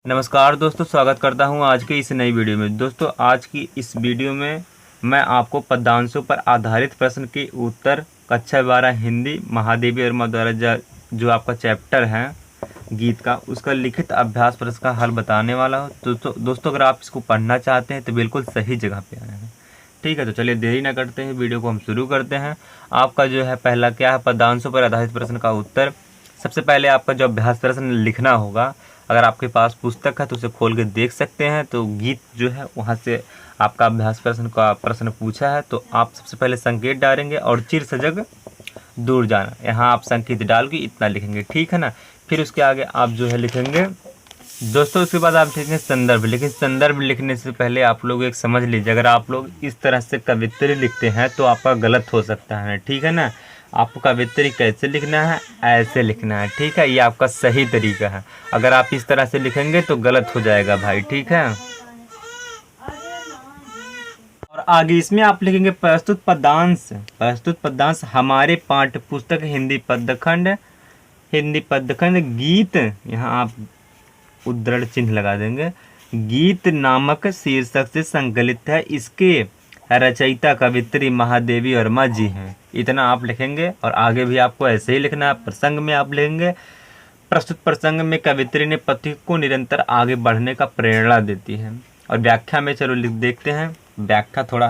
नमस्कार दोस्तों, स्वागत करता हूं आज की इस नई वीडियो में। दोस्तों, आज की इस वीडियो में मैं आपको पद्यांशों पर आधारित प्रश्न के उत्तर कक्षा 12 हिंदी महादेवी वर्मा द्वारा जो आपका चैप्टर है गीत का, उसका लिखित अभ्यास प्रश्न का हल बताने वाला हूं। दोस्तों अगर आप इसको पढ़ना चाहते हैं तो बिल्कुल सही जगह पे आए हैं। ठीक है, तो चलिए देरी ना करते हैं, वीडियो को हम शुरू करते हैं। आपका जो है पहला क्या है, पद्यांशों पर आधारित प्रश्न का उत्तर। सबसे पहले आपका जो अभ्यास प्रश्न लिखना होगा, अगर आपके पास पुस्तक है तो उसे खोल के देख सकते हैं। तो गीत जो है वहाँ से आपका अभ्यास प्रश्न का प्रश्न पूछा है, तो आप सबसे पहले संकेत डालेंगे और चिर सजग दूर जाना, यहाँ आप संकेत डाल के इतना लिखेंगे। ठीक है ना। फिर उसके आगे आप जो है लिखेंगे दोस्तों, उसके बाद आप लिखेंगे संदर्भ। लेकिन संदर्भ लिखने से पहले आप लोग एक समझ लीजिए, अगर आप लोग इस तरह से कवित्री लिखते हैं तो आपका गलत हो सकता है। ठीक है ना। आपको कवित्री कैसे लिखना है, ऐसे लिखना है। ठीक है, ये आपका सही तरीका है। अगर आप इस तरह से लिखेंगे तो गलत हो जाएगा भाई। ठीक है। और आगे इसमें आप लिखेंगे प्रस्तुत पद्यांश। प्रस्तुत पद्यांश हमारे पाठ्य पुस्तक हिंदी पद्यखंड गीत, यहाँ आप उद्धरण चिन्ह लगा देंगे, गीत नामक शीर्षक से संकलित है। इसके रचयिता कवित्री महादेवी वर्मा जी हैं। इतना आप लिखेंगे। और आगे भी आपको ऐसे ही लिखना है। प्रसंग में आप लिखेंगे प्रस्तुत प्रसंग में कवित्री ने पथिक को निरंतर आगे बढ़ने का प्रेरणा देती है। और व्याख्या में चलो लिख देखते हैं। व्याख्या थोड़ा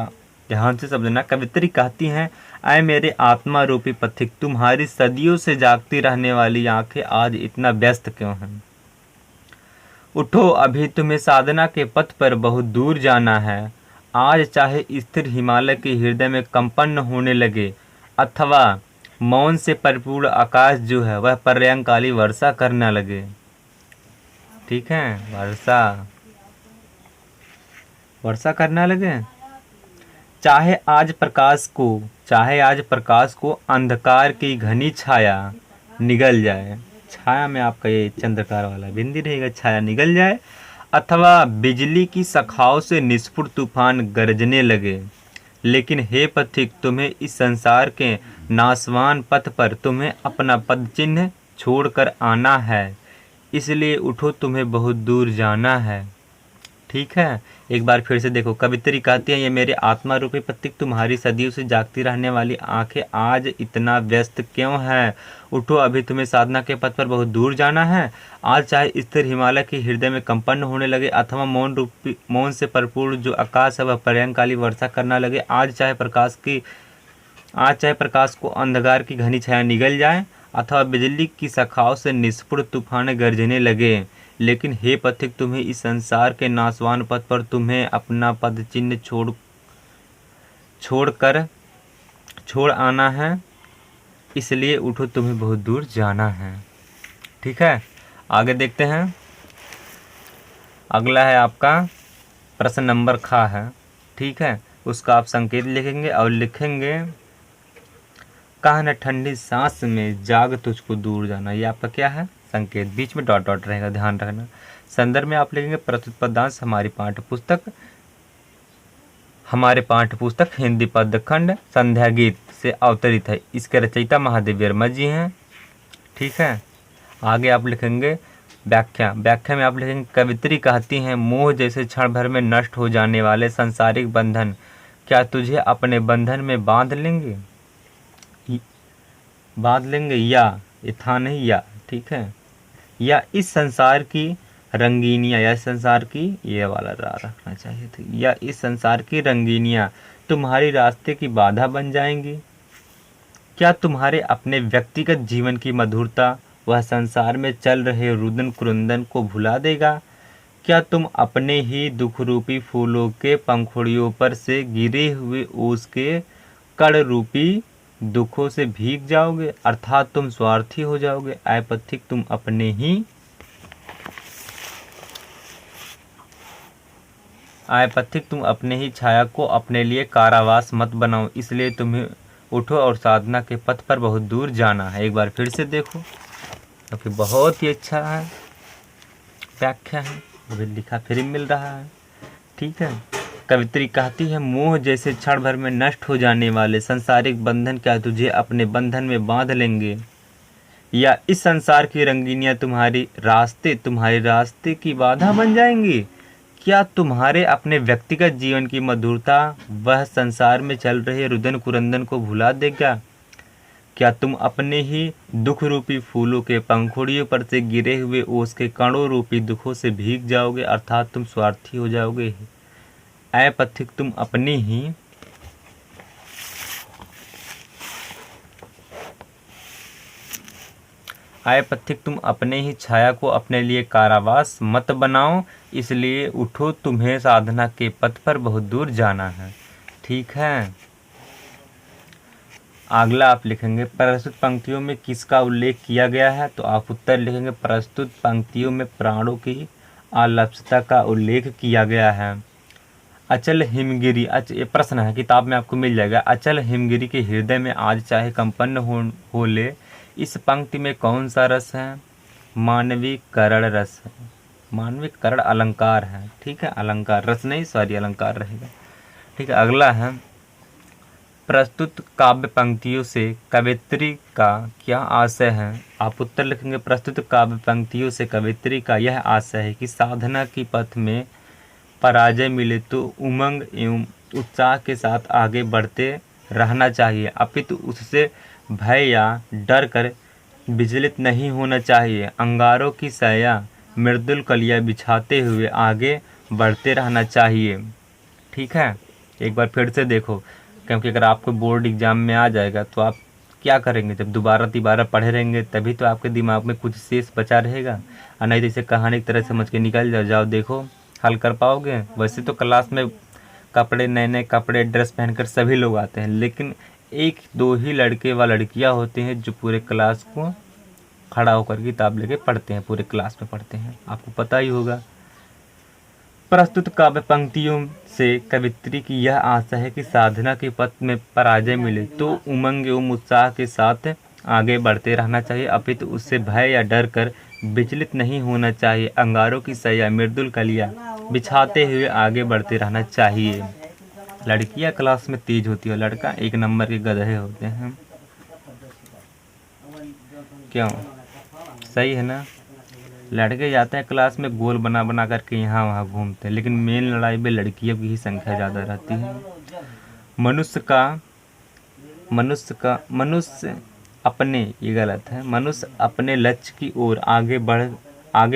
ध्यान से समझना। कवित्री कहती हैं, ऐ मेरे आत्मा रूपी पथिक, तुम्हारी सदियों से जागती रहने वाली आंखें आज इतना व्यस्त क्यों हैं। उठो, अभी तुम्हें साधना के पथ पर बहुत दूर जाना है। आज चाहे स्थिर हिमालय के हृदय में कंपन होने लगे, अथवा मौन से परिपूर्ण आकाश जो है वह प्रलयंकाली वर्षा करने लगे। ठीक है, वर्षा करने लगे। चाहे आज प्रकाश को अंधकार की घनी छाया निगल जाए। छाया में आपका ये चंद्रकार वाला बिंदी रहेगा, छाया निगल जाए। अथवा बिजली की शाखाओं से निष्फुट तूफान गरजने लगे, लेकिन हे पथिक, तुम्हें इस संसार के नाशवान पथ पर तुम्हें अपना पद चिन्ह छोड़कर आना है। इसलिए उठो, तुम्हें बहुत दूर जाना है। ठीक है, एक बार फिर से देखो। कवित्री कहती है, ये मेरे आत्मा रूपी पथिक, तुम्हारी सदियों से जागती रहने वाली आंखें आज इतना व्यस्त क्यों है। उठो, अभी तुम्हें साधना के पथ पर बहुत दूर जाना है। आज चाहे स्थिर हिमालय के हृदय में कंपन होने लगे, अथवा मौन से परिपूर्ण जो आकाश है वह प्रलयंकाली वर्षा करना लगे। आज चाहे प्रकाश को अंधकार की घनी छाया निगल जाए, अथवा बिजली की शाखाओं से निष्फुट तूफान गरजने लगे, लेकिन हे पथिक, तुम्हें इस संसार के नाशवान पथ पर तुम्हें अपना पद चिन्ह छोड़ आना है। इसलिए उठो, तुम्हें बहुत दूर जाना है। ठीक है, आगे देखते हैं। अगला है आपका प्रश्न नंबर खा है। ठीक है, उसका आप संकेत लिखेंगे और लिखेंगे, कहा न ठंडी सांस में जाग तुझको दूर जाना। ये आपका क्या है, संकेत। बीच में डॉट डॉट रहेगा, ध्यान रखना। संदर्भ में आप लिखेंगे प्रस्तुत पद्यांश हमारे पाठ्य पुस्तक हिंदी पद्यखंड संध्या गीत से अवतरित है। इसके रचयिता महादेवी वर्मा जी हैं। ठीक है, आगे आप लिखेंगे व्याख्या। व्याख्या में आप लिखेंगे, कवित्री कहती हैं, मोह जैसे क्षण भर में नष्ट हो जाने वाले सांसारिक बंधन क्या तुझे अपने बंधन में बांध लेंगे या ये था नहीं या। ठीक है, या इस संसार की रंगीनियाँ, या संसार की, ये वाला रखना चाहिए था, या इस संसार की रंगीनियाँ तुम्हारी रास्ते की बाधा बन जाएंगी। क्या तुम्हारे अपने व्यक्तिगत जीवन की मधुरता वह संसार में चल रहे रुदन क्रुंदन को भुला देगा। क्या तुम अपने ही दुख रूपी फूलों के पंखुड़ियों पर से गिरे हुए ओस के कण रूपी दुखों से भीग जाओगे, अर्थात तुम स्वार्थी हो जाओगे। ऐ पथिक, तुम अपने ही छाया को अपने लिए कारावास मत बनाओ। इसलिए तुम्हें उठो और साधना के पथ पर बहुत दूर जाना है। एक बार फिर से देखो, क्योंकि बहुत ही अच्छा है, व्याख्या है, मुझे लिखा फिर मिल रहा है। ठीक है, कवित्री कहती है, मोह जैसे क्षण भर में नष्ट हो जाने वाले संसारिक बंधन क्या तुझे अपने बंधन में बांध लेंगे। या इस संसार की रंगीनियाँ तुम्हारे रास्ते की बाधा बन जाएंगी? क्या तुम्हारे अपने व्यक्तिगत जीवन की मधुरता वह संसार में चल रहे रुदन कुरंदन को भुला देगा? क्या तुम अपने ही दुख रूपी फूलों के पंखुड़ियों पर से गिरे हुए ओस के कणों रूपी दुखों से भीग जाओगे, अर्थात तुम स्वार्थी हो जाओगे? ऐ पथिक, तुम अपनी ही आए पथिक, तुम अपने ही छाया को अपने लिए कारावास मत बनाओ। इसलिए उठो, तुम्हें साधना के पथ पर बहुत दूर जाना है। ठीक है। अगला आप लिखेंगे प्रस्तुत पंक्तियों में किसका उल्लेख किया गया है? तो आप उत्तर लिखेंगे प्रस्तुत पंक्तियों में प्राणों की आलस्यता का उल्लेख किया गया है। अचल हिमगिरी, ये प्रश्न है, किताब में आपको मिल जाएगा। अचल हिमगिरी के हृदय में आज चाहे कंपन हो ले, इस पंक्ति में कौन सा रस है? मानवीकरण रस है। मानवीकरण अलंकार है। ठीक है, अलंकार रस नहीं, सॉरी अलंकार रहेगा। ठीक है। अगला है प्रस्तुत काव्य पंक्तियों से कवयित्री का क्या आशय है? आप उत्तर लिखेंगे प्रस्तुत काव्य पंक्तियों से कवयित्री का यह आशय है कि साधना की पथ में पराजय मिले तो उमंग एवं उत्साह के साथ आगे बढ़ते रहना चाहिए, अपितु उससे भय या डर कर विचलित नहीं होना चाहिए। अंगारों की सया मृदुल कलियां बिछाते हुए आगे बढ़ते रहना चाहिए। ठीक है। एक बार फिर से देखो, क्योंकि अगर आपको बोर्ड एग्जाम में आ जाएगा तो आप क्या करेंगे? जब दोबारा पढ़े रहेंगे तभी तो आपके दिमाग में कुछ शेष बचा रहेगा, और नहीं तो इसे कहानी की तरह समझ के निकल जाओ देखो हल कर पाओगे। वैसे तो क्लास में नए कपड़े ड्रेस पहनकर सभी लोग आते हैं, लेकिन एक दो ही लड़के व लड़कियां होते हैं जो पूरे क्लास को खड़ा होकर किताब लेके पढ़ते हैं, पूरे क्लास में पढ़ते हैं, आपको पता ही होगा। प्रस्तुत काव्य पंक्तियों से कवयित्री की यह आशा है कि साधना के पथ में पराजय मिले तो उमंग एवं उत्साह के साथ आगे बढ़ते रहना चाहिए, अपितु उससे भय या डर कर विचलित नहीं होना चाहिए। अंगारों की सया मृदुल कलियां बिछाते हुए आगे बढ़ते रहना चाहिए। लड़कियां क्लास में तेज होती है, लड़का एक नंबर के गधे होते हैं। क्यों? सही है ना? लड़के जाते हैं क्लास में गोल बना करके यहाँ वहाँ घूमते हैं, लेकिन मेन लड़ाई में लड़कियों की ही संख्या ज़्यादा रहती है। मनुष्य अपने, ये गलत है, मनुष्य अपने लक्ष्य की ओर आगे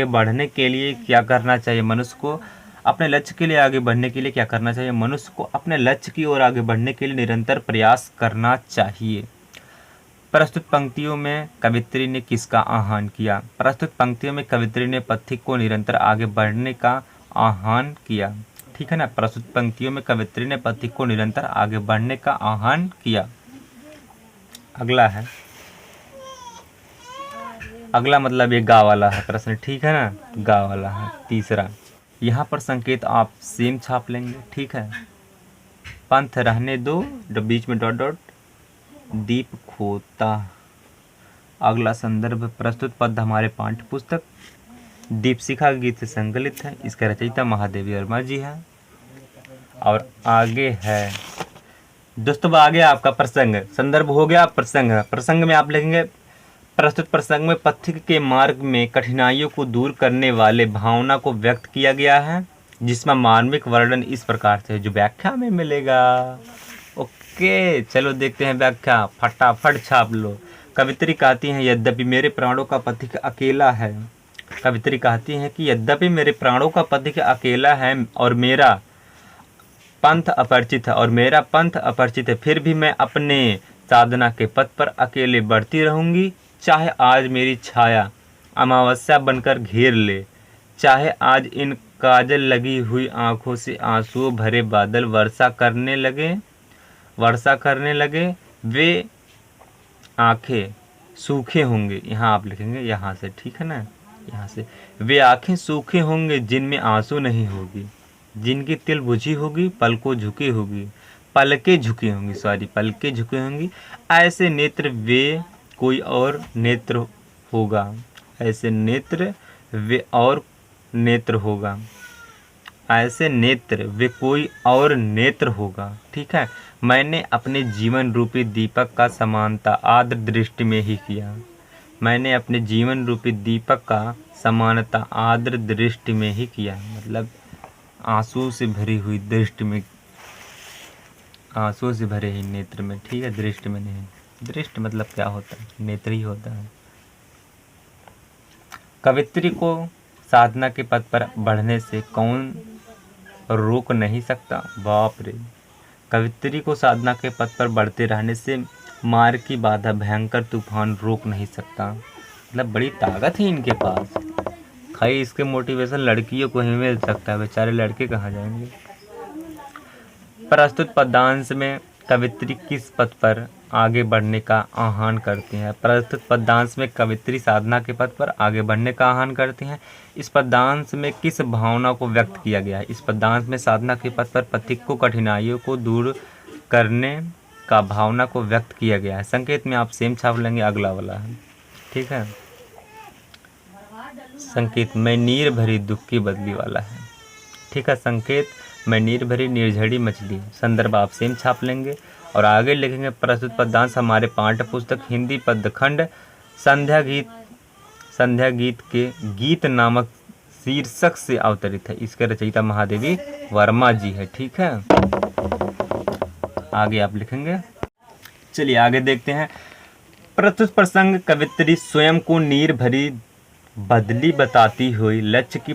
बढ़ने के लिए क्या करना चाहिए? मनुष्य को अपने लक्ष्य के लिए आगे बढ़ने के लिए क्या करना चाहिए? मनुष्य को अपने लक्ष्य की ओर आगे बढ़ने के लिए निरंतर प्रयास करना चाहिए। प्रस्तुत पंक्तियों में कवयित्री ने किसका आह्वान किया? प्रस्तुत पंक्तियों में कवयित्री ने पथिक को निरंतर आगे बढ़ने का आह्वान किया। ठीक है ना? प्रस्तुत पंक्तियों में कवयित्री ने पथिक को निरंतर आगे बढ़ने का आह्वान किया। अगला मतलब ये गा वाला है प्रश्न। ठीक है ना? गा वाला है। तीसरा, यहाँ पर संकेत आप सेम छाप लेंगे। ठीक है। पंथ रहने दो, बीच में डॉट डॉट, दीप खोता। अगला संदर्भ प्रस्तुत पद हमारे पाठ्य पुस्तक दीपशिखा गीत से संकलित है। इसका रचयिता महादेवी वर्मा जी है। और आगे है दोस्तों, आगे आपका प्रसंग, संदर्भ हो गया, प्रसंग में आप लिखेंगे प्रस्तुत प्रसंग में पथिक के मार्ग में कठिनाइयों को दूर करने वाले भावना को व्यक्त किया गया है, जिसमें मार्मिक वर्णन इस प्रकार से जो व्याख्या में मिलेगा। ओके, चलो देखते हैं व्याख्या, फटाफट छाप लो। कवयित्री कहती हैं यद्यपि मेरे प्राणों का पथिक अकेला है। कवयित्री कहती हैं कि यद्यपि मेरे प्राणों का पथिक अकेला है और मेरा पंथ अपरिचित है, फिर भी मैं अपने साधना के पथ पर अकेले बढ़ती रहूंगी। चाहे आज मेरी छाया अमावस्या बनकर घेर ले, चाहे आज इन काजल लगी हुई आंखों से आंसुओं भरे बादल वर्षा करने लगे, वे आंखें सूखे होंगे। यहाँ आप लिखेंगे यहाँ से, ठीक है ना? यहाँ से, वे आंखें सूखे होंगे जिनमें आंसू नहीं होगी, जिनकी तिल बुझी होगी, पलकें झुकी होंगी। ऐसे नेत्र वे कोई और नेत्र होगा, ऐसे नेत्र वे कोई और नेत्र होगा। ठीक है। मैंने अपने जीवन रूपी दीपक का समानता आर्द्र दृष्टि में ही किया। मैंने अपने जीवन रूपी दीपक का समानता आर्द्र दृष्टि में ही किया है। मतलब आंसू से भरी हुई दृष्टि में, आंसू से भरे ही नेत्र में, ठीक है, दृष्टि में नहीं। दृष्टि मतलब क्या होता है? नेत्र ही होता है। कवित्री को साधना के पथ पर बढ़ने से कौन रोक नहीं सकता? बाप रे! कवित्री को साधना के पथ पर बढ़ते रहने से मार्ग की बाधा भयंकर तूफान रोक नहीं सकता। मतलब बड़ी ताकत है इनके पास। खाली इसके मोटिवेशन लड़कियों को ही मिल सकता है, बेचारे लड़के कहाँ जाएंगे। प्रस्तुत पद्यांश में कवित्री किस पथ पर आगे बढ़ने का आह्वान करती हैं? प्रस्तुत पद्यांश में कवित्री साधना के पथ पर आगे बढ़ने का आह्वान करती हैं। इस पद्यांश में किस भावना को व्यक्त किया गया है? इस पद्यांश में साधना के पथ पर पथिक को कठिनाइयों को दूर करने का भावना को व्यक्त किया गया है। संकेत में आप सेम छाप लेंगे, अगला वाला है, ठीक है। संकेत में नीर भरी दुख की बदली वाला है, ठीक है। संकेत में नीर भरी निर्झड़ी मछली। संदर्भ आप सेम छाप लेंगे और आगे लिखेंगे प्रस्तुत पद्यांश हमारे पाठ्य पुस्तक हिंदी पद्यखंड संध्या गीत के गीत नामक शीर्षक से अवतरित है। इसके रचयिता महादेवी वर्मा जी है, ठीक है। आगे आप लिखेंगे। चलिए आगे देखते हैं। प्रस्तुत प्रसंग कवित्री स्वयं को नीर भरी बदली बताती हुई लक्ष्य की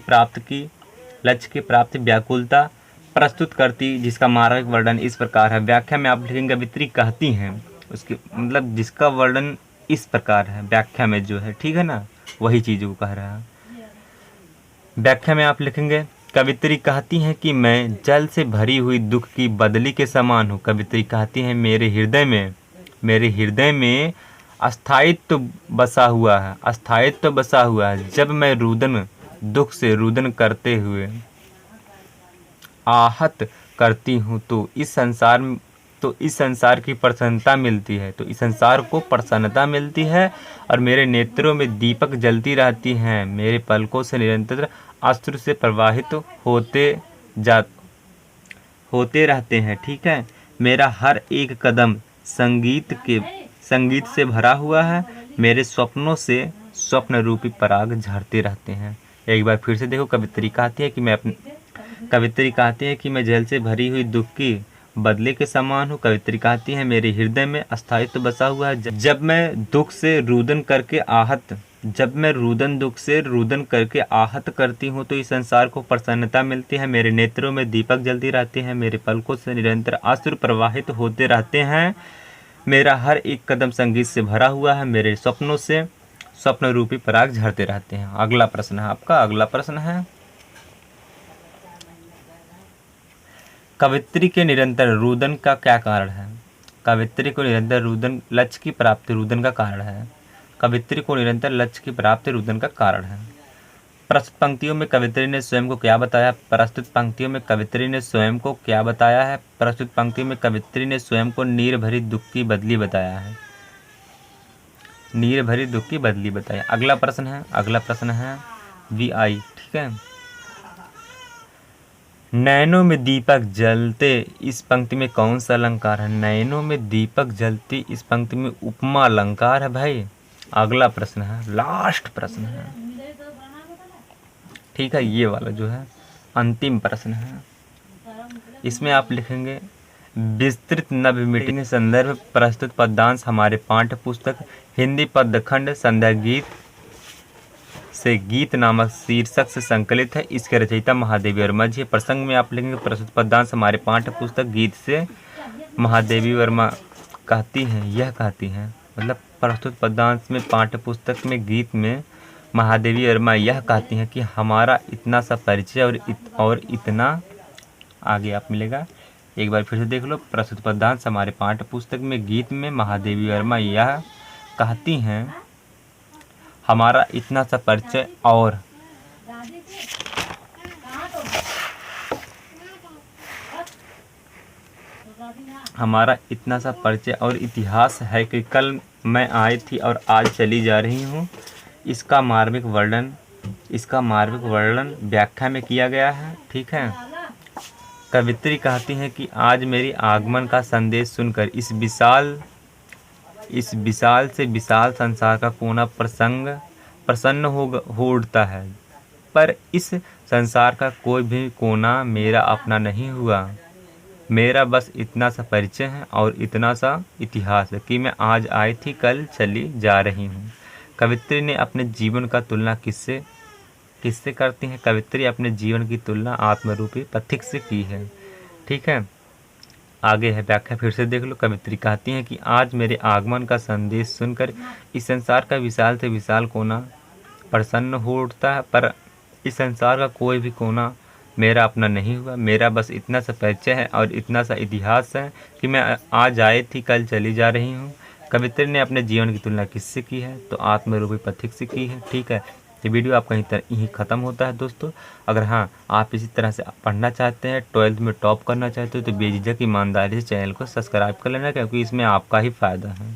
प्राप्ति व्याकुलता प्रस्तुत करती, जिसका मार्ग वर्णन इस प्रकार है। व्याख्या में आप लिखेंगे कवित्री कहती हैं, उसके मतलब जिसका वर्णन इस प्रकार है व्याख्या में जो है, ठीक है ना, वही चीज़ों को कह रहा है। व्याख्या में आप लिखेंगे कवित्री कहती हैं कि मैं जल से भरी हुई दुख की बदली के समान हूँ। कवित्री कहती हैं मेरे हृदय में अस्थायित्व बसा हुआ है। जब मैं दुख से रुदन करते हुए आहत करती हूँ तो इस संसार की प्रसन्नता मिलती है और मेरे नेत्रों में दीपक जलती रहती हैं। मेरे पलकों से निरंतर अश्रु से प्रवाहित होते रहते हैं, ठीक है। मेरा हर एक कदम संगीत से भरा हुआ है। मेरे स्वप्नों से स्वप्न रूपी पराग झरते रहते हैं। एक बार फिर से देखो, कवित्री कहती है कि मैं जल से भरी हुई दुख की बदले के समान हूँ। कवित्री कहती है मेरे हृदय में अस्थायित्व बसा हुआ है। जब मैं दुख से रुदन करके आहत करती हूँ तो इस संसार को प्रसन्नता मिलती है। मेरे नेत्रों में दीपक जलती रहते हैं। मेरे पलकों से निरंतर अश्रु प्रवाहित होते रहते हैं। मेरा हर एक कदम संगीत से भरा हुआ है। मेरे स्वप्नों से स्वप्न रूपी पराग झरते रहते हैं। अगला प्रश्न है आपका। अगला प्रश्न है कवित्री के निरंतर रुदन का क्या कारण है? कवित्री को निरंतर रुदन लक्ष्य की प्राप्ति रुदन का कारण है। कवित्री को निरंतर लक्ष्य की प्राप्ति रुदन का कारण है। प्रस्तुत पंक्तियों में कवित्री ने स्वयं को क्या बताया? प्रस्तुत पंक्तियों में कवित्री ने स्वयं को नीर भरी दुख की बदली बताया है। अगला प्रश्न है VI, ठीक है। नैनों में दीपक जलते इस पंक्ति में कौन सा अलंकार है? नैनों में दीपक जलती इस पंक्ति में उपमा अलंकार है भाई। अगला प्रश्न है, लास्ट प्रश्न है, ठीक है, ये वाला जो है अंतिम प्रश्न है। इसमें आप लिखेंगे विस्तृत नभ मीटिंग संदर्भ प्रस्तुत पद्यांश हमारे पाठ्य पुस्तक हिंदी पद्यखंड संध्या गीत से गीत नामक शीर्षक से संकलित है। इसके रचयिता महादेवी वर्मा जी। प्रसंग में आप लिखेंगे प्रस्तुत पद्यांश हमारे पाठ्य पुस्तक गीत से महादेवी वर्मा कहती हैं मतलब प्रस्तुत पद्यांश में पाठ्य पुस्तक में गीत में महादेवी वर्मा यह कहती हैं कि हमारा इतना सा परिचय और इतना आगे आप मिलेगा। एक बार फिर से देख लो। प्रस्तुत पद्यांश हमारे पाठ्य पुस्तक में गीत में महादेवी वर्मा यह कहती हैं हमारा इतना सा परिचय और इतिहास है कि कल मैं आई थी और आज चली जा रही हूँ। इसका मार्मिक वर्णन व्याख्या में किया गया है, ठीक है। कवित्री कहती हैं कि आज मेरी आगमन का संदेश सुनकर इस विशाल इस विशाल से विशाल संसार का कोना प्रसन्न हो उठता है, पर इस संसार का कोई भी कोना मेरा अपना नहीं हुआ। मेरा बस इतना सा परिचय है और इतना सा इतिहास है कि मैं आज आई थी, कल चली जा रही हूँ। कवित्री ने अपने जीवन का तुलना किससे किससे करती हैं? कवित्री अपने जीवन की तुलना आत्मरूपी पथिक से की है। ठीक है, आगे है व्याख्या, फिर से देख लो। कवित्री कहती हैं कि आज मेरे आगमन का संदेश सुनकर इस संसार का विशाल से विशाल कोना प्रसन्न हो उठता है, पर इस संसार का कोई भी कोना मेरा अपना नहीं हुआ। मेरा बस इतना सा परिचय है और इतना सा इतिहास है कि मैं आज आई थी, कल चली जा रही हूँ। कवित्री ने अपने जीवन की तुलना किससे की है? तो आत्मरूपी पथिक से की है। ठीक है, ये वीडियो आपका यहीं ख़त्म होता है दोस्तों। अगर हाँ, आप इसी तरह से पढ़ना चाहते हैं, 12th में टॉप करना चाहते हो, तो बेझिझक ईमानदारी से चैनल को सब्सक्राइब कर लेना, क्योंकि इसमें आपका ही फ़ायदा है।